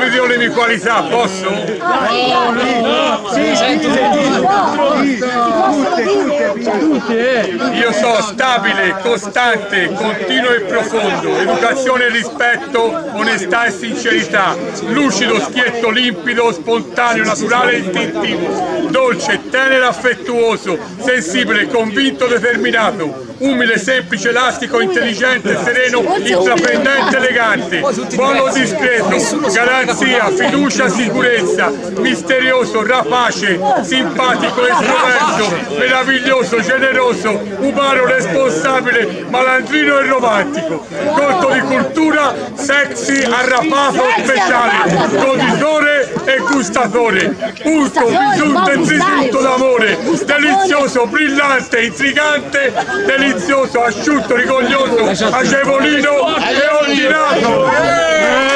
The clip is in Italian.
visione di qualità, posso? Io so stabile, costante, continuo e profondo, educazione e rispetto, onestà e sincerità, lucido, schietto, limpido, spontaneo, naturale e istintivo, dolce, tenero, affettuoso, sensibile, convinto, determinato, umile, semplice, elastico, intelligente, sereno, intraprendente, elegante, buono, discreto, garanzia, fiducia, sicurezza, misterioso, rapace, simpatico, estroverso, meraviglioso, generoso, umano, responsabile, malandrino e romantico, colto di cultura, sexy, arrapato, speciale, goditore e gustatore, urto, risulta e trisunto d'amore, delizioso, brillante, intrigante, delizioso, asciutto, rigoglioso, agevolino e ordinato.